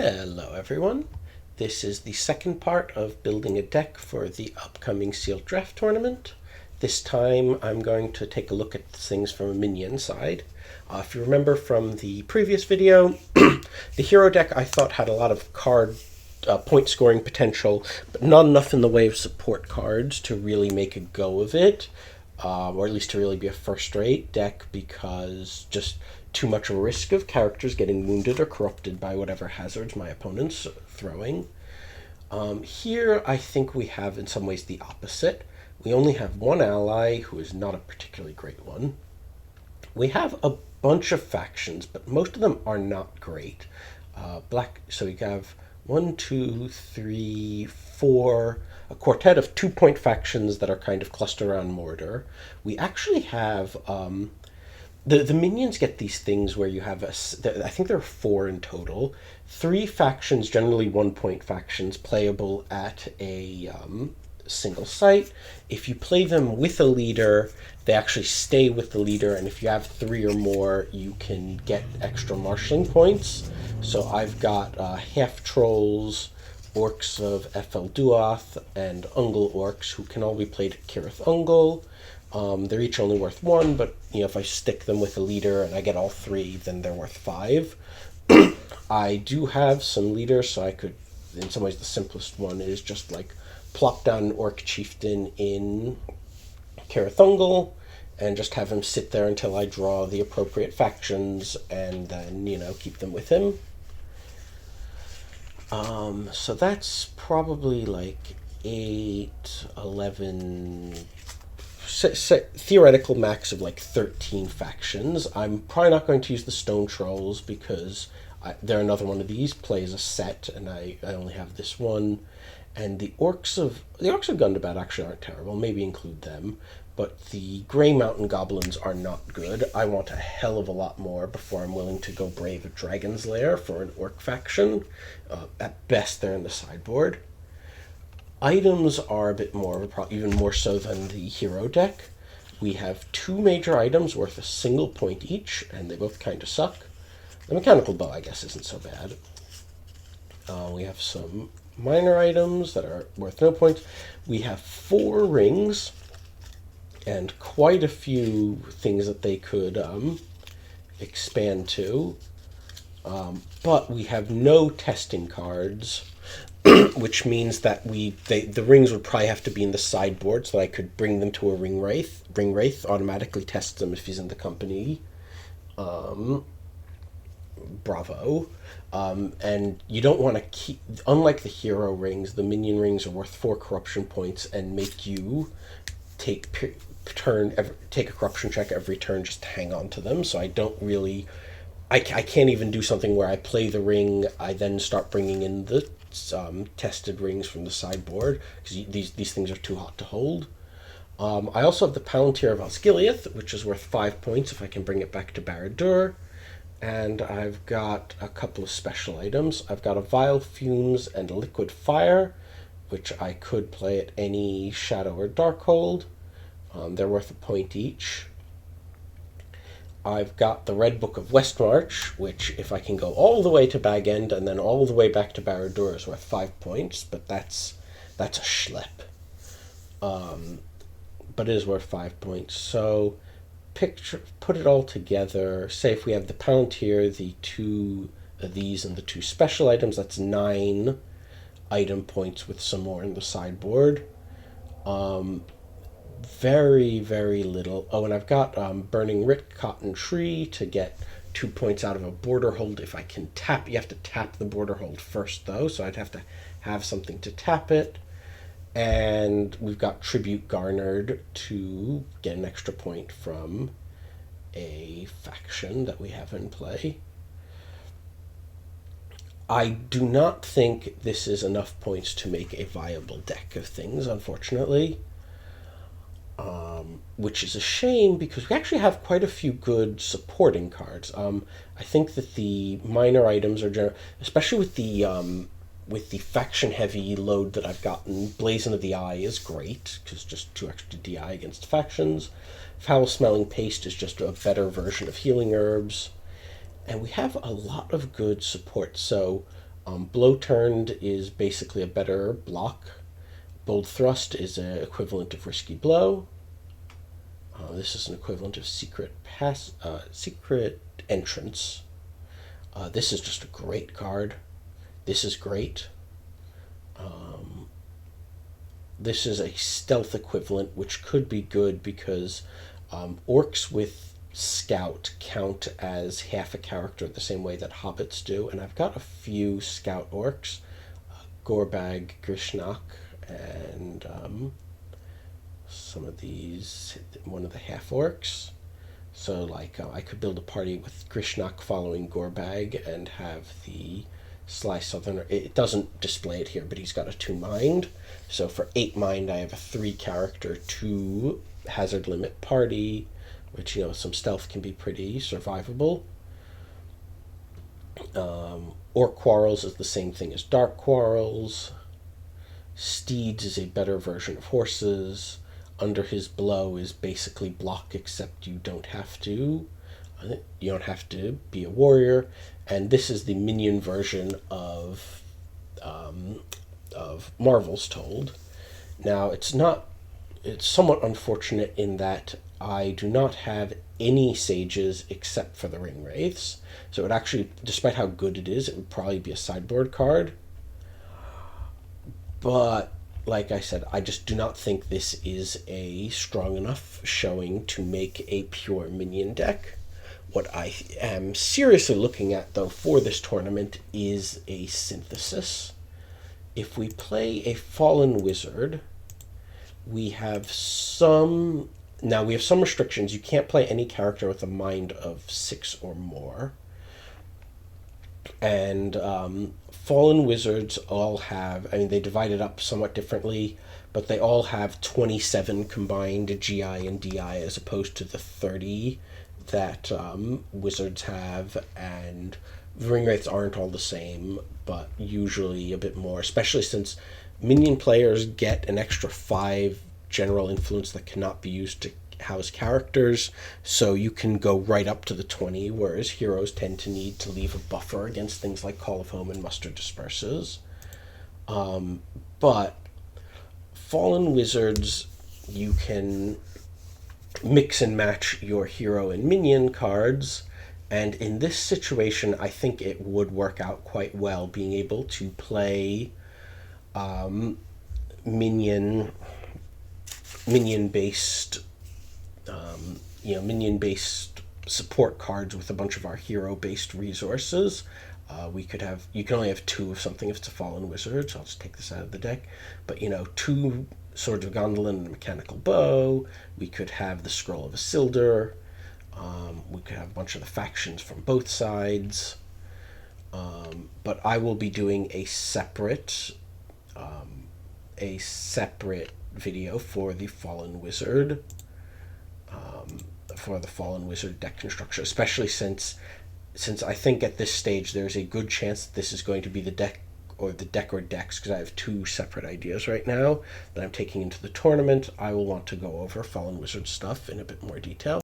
Hello everyone. This is the second part of building a deck for the upcoming sealed draft tournament. This time I'm going to take a look at things from a Minion side. If you remember from the previous video, the hero deck I thought had a lot of card point scoring potential, but not enough in the way of support cards to really make a go of it, or at least to really be a first-rate deck, because just too much risk of characters getting wounded or corrupted by whatever hazards my opponent's throwing. Here I think we have in some ways the opposite. We only have one ally who is not a particularly great one. We have a bunch of factions, but most of them are not great. So we have 1, 2, 3, 4, a quartet of 2-point factions that are kind of clustered around Mordor. We actually have the minions get these things where you have I think there are 4 in total. 3 factions, generally 1-point factions, playable at a single site. If you play them with a leader, they actually stay with the leader, and if you have 3 or more, you can get extra marshalling points. So I've got half trolls, orcs of Ethel Duath, and Ungol orcs, who can all be played at Cirith Ungol. They're each only worth 1, but if I stick them with a leader and I get all 3, then they're worth 5. I do have some leaders, so I could, in some ways the simplest one is just like plop down an orc chieftain in Cirith Ungol and just have him sit there until I draw the appropriate factions, and then, keep them with him. So that's probably like 8, 11... theoretical max of like 13 factions. I'm probably not going to use the stone trolls because they're another one of these, plays a set, and I only have this one. And the orcs of Gundabad actually aren't terrible, maybe include them, but the Grey Mountain Goblins are not good. I want a hell of a lot more before I'm willing to go brave a Dragon's Lair for an orc faction. At best, they're in the sideboard. Items are a bit more, even more so than the hero deck. We have 2 major items worth a single point each, and they both kind of suck. The mechanical bow, I guess, isn't so bad. We have some minor items that are worth no points. We have 4 rings, and quite a few things that they could expand to. But we have no testing cards, which means that the rings would probably have to be in the sideboard so that I could bring them to a ring wraith. Ring wraith automatically tests them if he's in the company. Bravo. And you don't want to keep, unlike the hero rings, the minion rings are worth 4 corruption points and make you take a corruption check every turn just to hang on to them. So I don't really, I can't even do something where I play the ring, I then start bringing in the tested rings from the sideboard, because these things are too hot to hold. I also have the Palantir of Osgiliath, which is worth 5 points if I can bring it back to Barad-dûr. And I've got a couple of special items. I've got a Vile Fumes and a Liquid Fire, which I could play at any Shadow or Darkhold. They're worth a point each. I've got the Red Book of Westmarch, which if I can go all the way to Bag End and then all the way back to Barad-dûr is worth 5 points, but that's a schlep. But it is worth 5 points. So put it all together. Say if we have the Palantir, the 2 of these, and the 2 special items, that's 9 item points with some more in the sideboard. Very, very little. Oh, and I've got Burning Writ Cotton Tree to get 2 points out of a border hold if I can tap. You have to tap the border hold first, though, so I'd have to have something to tap it. And we've got Tribute Garnered to get an extra point from a faction that we have in play. I do not think this is enough points to make a viable deck of things, unfortunately. Which is a shame, because we actually have quite a few good supporting cards. I think that the minor items are especially with the faction-heavy load that I've gotten. Blazon of the Eye is great, because just 2 extra DI against factions. Foul-Smelling Paste is just a better version of Healing Herbs. And we have a lot of good support. So Blow Turned is basically a better block. Bold Thrust is an equivalent of Risky Blow. This is an equivalent of Secret Entrance. This is just a great card. This is great. This is a stealth equivalent, which could be good because orcs with Scout count as half a character the same way that hobbits do. And I've got a few Scout orcs, Gorbag, Grishnak, and some of these, one of the half orcs. So like I could build a party with Grishnak following Gorbag and have the Sly Southerner. It doesn't display it here, but he's got a 2 mind. So for 8 mind, I have a 3 character, 2 hazard limit party, which, you know, some stealth can be pretty survivable. Orc Quarrels is the same thing as Dark Quarrels. Steeds is a better version of horses. Under His Blow is basically block, except you don't have to. You don't have to be a warrior. And this is the Minion version of Marvel's Told. Now, it's somewhat unfortunate in that I do not have any sages except for the Ring Wraiths. So it actually, despite how good it is, it would probably be a sideboard card. But like I said, I just do not think this is a strong enough showing to make a pure Minion deck. What I am seriously looking at, though, for this tournament is a synthesis. If we play a Fallen Wizard, we have some restrictions. You can't play any character with a mind of 6 or more. And Fallen Wizards all have, they divide it up somewhat differently, but they all have 27 combined GI and DI as opposed to the 30 that Wizards have, and Ring Wraiths aren't all the same, but usually a bit more, especially since Minion players get an extra 5 general influence that cannot be used to house characters, so you can go right up to the 20, whereas heroes tend to need to leave a buffer against things like Call of Home and Muster Disperses. But Fallen Wizards, you can mix and match your hero and minion cards, and in this situation I think it would work out quite well being able to play minion based support cards with a bunch of our hero based resources. You can only have 2 of something if it's a Fallen Wizard, so I'll just take this out of the deck, but 2 Swords of Gondolin and a Mechanical Bow. We could have the Scroll of Isildur. We could have a bunch of the factions from both sides. But I will be doing a separate video for the Fallen Wizard, deck construction, especially since I think at this stage there's a good chance that this is going to be the deck or decks, because I have 2 separate ideas right now that I'm taking into the tournament. I will want to go over Fallen Wizard stuff in a bit more detail.